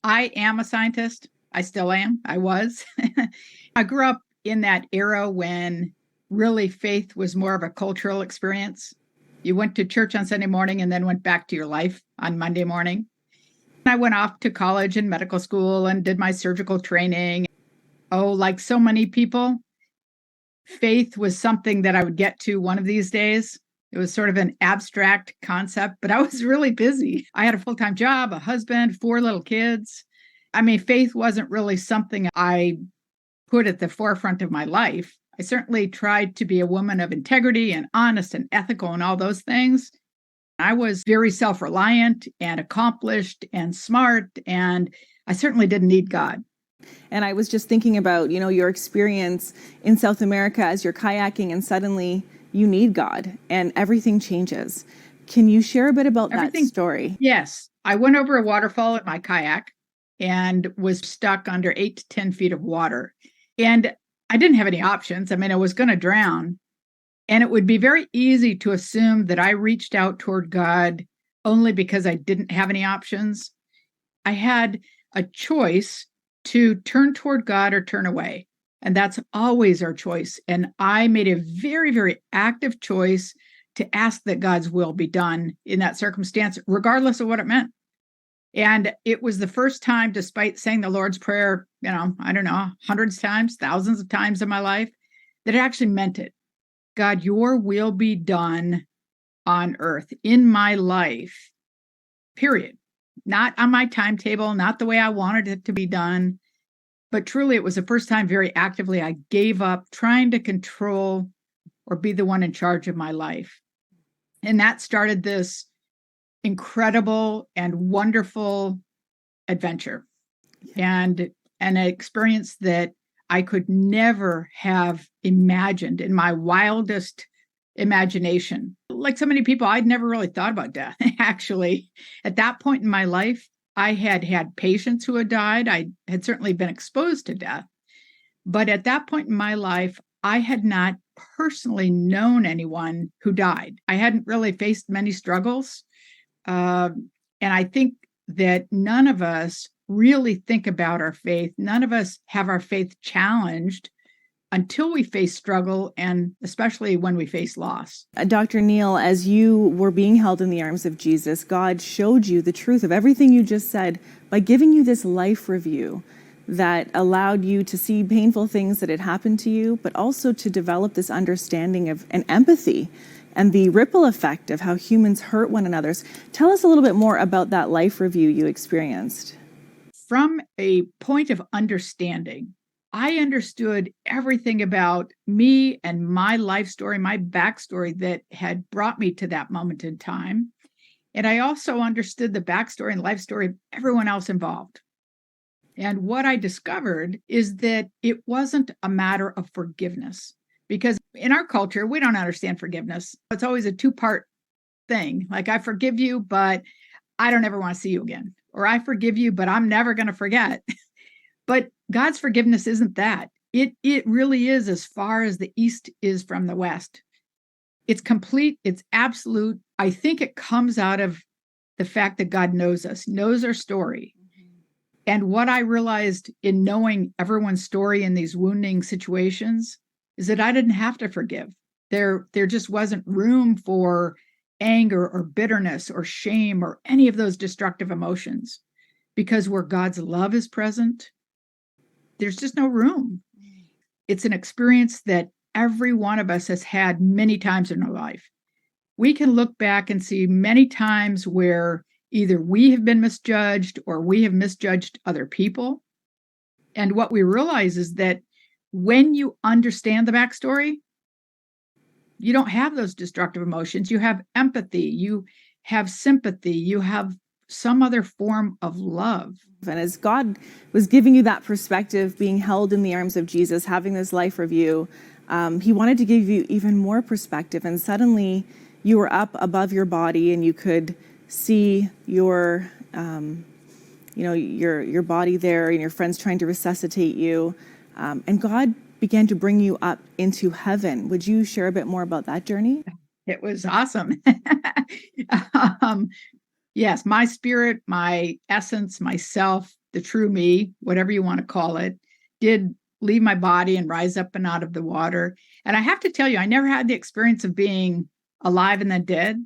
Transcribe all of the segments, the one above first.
I am a scientist. I still am. I was. I grew up in that era when really faith was more of a cultural experience. You went to church on Sunday morning and then went back to your life on Monday morning. I went off to college and medical school and did my surgical training. Oh, like so many people, faith was something that I would get to one of these days. It was sort of an abstract concept, but I was really busy. I had a full-time job, a husband, 4 little kids. I mean, faith wasn't really something I put at the forefront of my life. I certainly tried to be a woman of integrity and honest and ethical and all those things. I was very self-reliant and accomplished and smart, and I certainly didn't need God. And I was just thinking about, your experience in South America as you're kayaking and suddenly you need God and everything changes. Can you share a bit about that story? Yes. I went over a waterfall in my kayak and was stuck under 8 to 10 feet of water. And I didn't have any options. I mean, I was going to drown. And it would be very easy to assume that I reached out toward God only because I didn't have any options. I had a choice to turn toward God or turn away. And that's always our choice. And I made a very, very active choice to ask that God's will be done in that circumstance, regardless of what it meant. And it was the first time, despite saying the Lord's Prayer, I don't know, hundreds of times, thousands of times in my life, that it actually meant it. God, your will be done on earth in my life, period. Not on my timetable, not the way I wanted it to be done. But truly, it was the first time very actively I gave up trying to control or be the one in charge of my life. And that started this incredible and wonderful adventure and an experience that I could never have imagined in my wildest imagination. Like so many people, I'd never really thought about death. Actually, at that point in my life, I had had patients who had died. I had certainly been exposed to death. But at that point in my life, I had not personally known anyone who died. I hadn't really faced many struggles. And I think that none of us really think about our faith. None of us have our faith challenged until we face struggle, and especially when we face loss. Dr. Neil, as you were being held in the arms of Jesus, God showed you the truth of everything you just said by giving you this life review that allowed you to see painful things that had happened to you, but also to develop this understanding of an empathy and the ripple effect of how humans hurt one another. Tell us a little bit more about that life review you experienced. From a point of understanding, I understood everything about me and my life story, my backstory that had brought me to that moment in time. And I also understood the backstory and life story of everyone else involved. And what I discovered is that it wasn't a matter of forgiveness, because in our culture, we don't understand forgiveness. It's always a 2-part thing. Like, I forgive you, but I don't ever want to see you again. Or I forgive you, but I'm never going to forget. But God's forgiveness isn't that. It really is as far as the east is from the west. It's complete. It's absolute. I think it comes out of the fact that God knows us, knows our story. And what I realized in knowing everyone's story in these wounding situations is that I didn't have to forgive. There just wasn't room for anger or bitterness or shame or any of those destructive emotions, because where God's love is present, there's just no room. It's an experience that every one of us has had many times in our life. We can look back and see many times where either we have been misjudged or we have misjudged other people. And what we realize is that when you understand the backstory, you don't have those destructive emotions. You have empathy, you have sympathy, you have some other form of love. And as God was giving you that perspective, being held in the arms of Jesus, having this life review, he wanted to give you even more perspective. And suddenly you were up above your body and you could see your body there and your friends trying to resuscitate you. And God began to bring you up into heaven. Would you share a bit more about that journey? It was awesome. Yes, my spirit, my essence, myself the true me, whatever you want to call it, did leave my body and rise up and out of the water. And I have to tell you, I never had the experience of being alive and then dead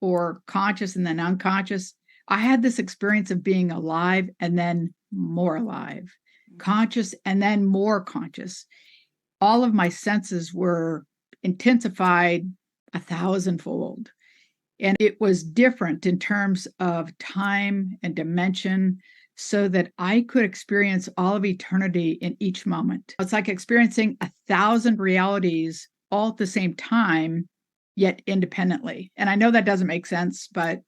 or conscious and then unconscious. I had this experience of being alive and then more alive, conscious and then more conscious. All of my senses were intensified 1,000-fold. And it was different in terms of time and dimension, so that I could experience all of eternity in each moment. It's like experiencing 1,000 realities all at the same time, yet independently. And I know that doesn't make sense, but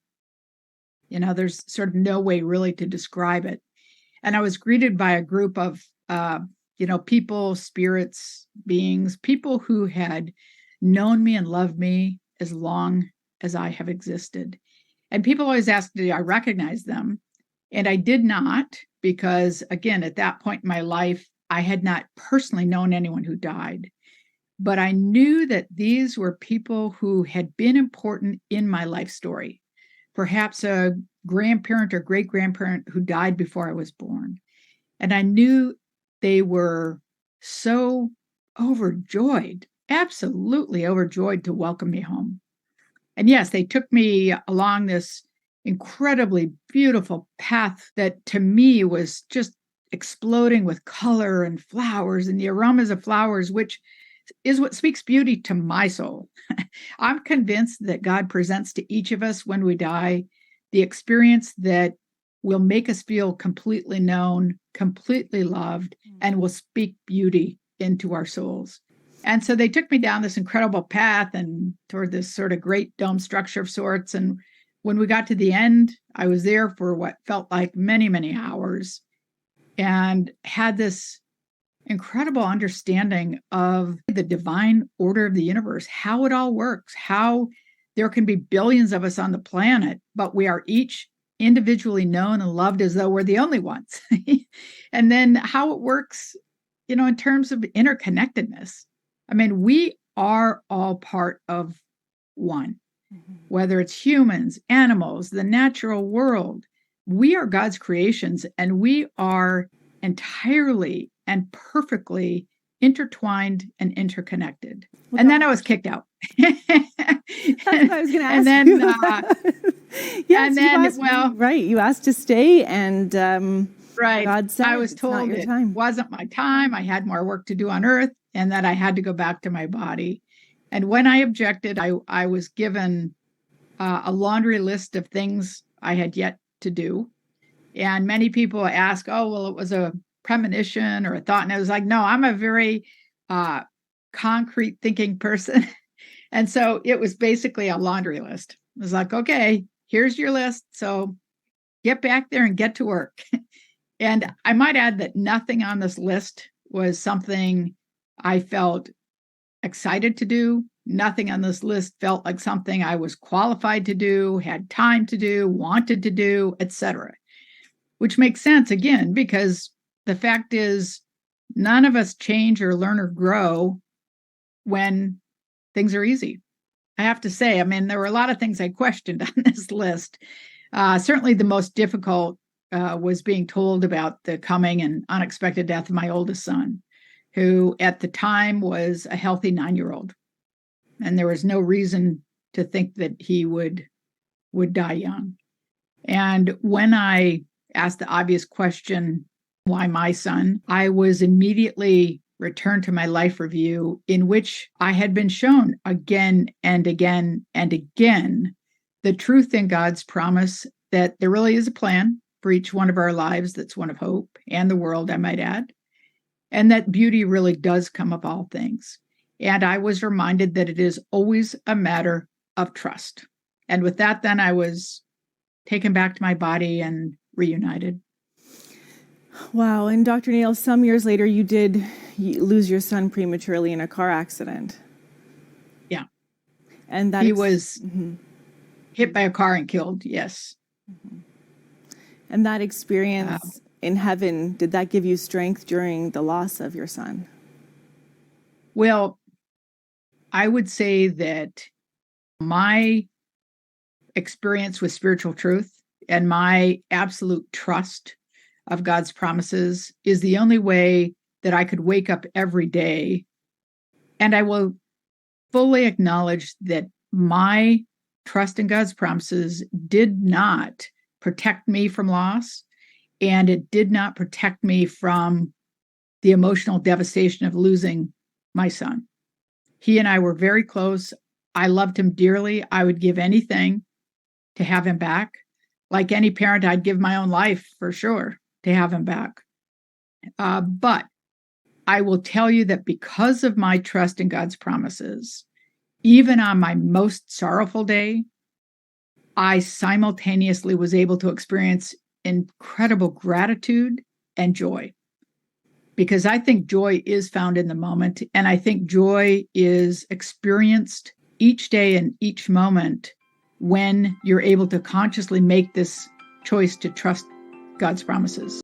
there's sort of no way really to describe it. And I was greeted by a group of, people, spirits, beings, people who had known me and loved me as long as I have existed. And people always ask, do I recognize them? And I did not, because again, at that point in my life, I had not personally known anyone who died. But I knew that these were people who had been important in my life story. Perhaps a grandparent or great-grandparent who died before I was born. And I knew they were so overjoyed, absolutely overjoyed to welcome me home. And yes, they took me along this incredibly beautiful path that to me was just exploding with color and flowers and the aromas of flowers, which is what speaks beauty to my soul. I'm convinced that God presents to each of us when we die the experience that will make us feel completely known, completely loved, and will speak beauty into our souls. And so they took me down this incredible path and toward this sort of great dome structure of sorts. And when we got to the end, I was there for what felt like many, many hours and had this incredible understanding of the divine order of the universe, how it all works, how there can be billions of us on the planet, but we are each individually known and loved as though we're the only ones. And then how it works, in terms of interconnectedness. I mean, we are all part of one. Whether it's humans, animals, the natural world, we are God's creations, and we are entirely and perfectly intertwined and interconnected. Well, and then I was kicked out. That's what I was going to ask. And then, yes, and then, you asked to stay, and right. God said I was told it wasn't my time. I had more work to do on earth, and that I had to go back to my body. And when I objected, I was given a laundry list of things I had yet to do. And many people ask, oh, well, it was a premonition or a thought. And I was like, no, I'm a very concrete thinking person. And so it was basically a laundry list. It was like, okay, here's your list. So get back there and get to work. And I might add that nothing on this list was something I felt excited to do. Nothing on this list felt like something I was qualified to do, had time to do, wanted to do, etc. Which makes sense, again, because the fact is none of us change or learn or grow when things are easy. I have to say, I mean, there were a lot of things I questioned on this list. Certainly the most difficult was being told about the coming and unexpected death of my oldest son, who at the time was a healthy 9-year-old. And there was no reason to think that he would die young. And when I asked the obvious question, why my son, I was immediately returned to my life review, in which I had been shown again and again and again the truth in God's promise that there really is a plan for each one of our lives that's one of hope, and the world, I might add, and that beauty really does come of all things. And I was reminded that it is always a matter of trust. And with that, then I was taken back to my body and reunited. Wow. And Dr. Neal, some years later, you did lose your son prematurely in a car accident. Yeah. And that he was hit by a car and killed. Yes. Mm-hmm. And that experience in heaven, did that give you strength during the loss of your son? Well, I would say that my experience with spiritual truth and my absolute trust of God's promises is the only way that I could wake up every day. And I will fully acknowledge that my trust in God's promises did not protect me from loss, and it did not protect me from the emotional devastation of losing my son. He and I were very close. I loved him dearly. I would give anything to have him back. Like any parent, I'd give my own life for sure to have him back. But I will tell you that because of my trust in God's promises, even on my most sorrowful day, I simultaneously was able to experience incredible gratitude and joy. Because I think joy is found in the moment, and I think joy is experienced each day and each moment when you're able to consciously make this choice to trust God's promises.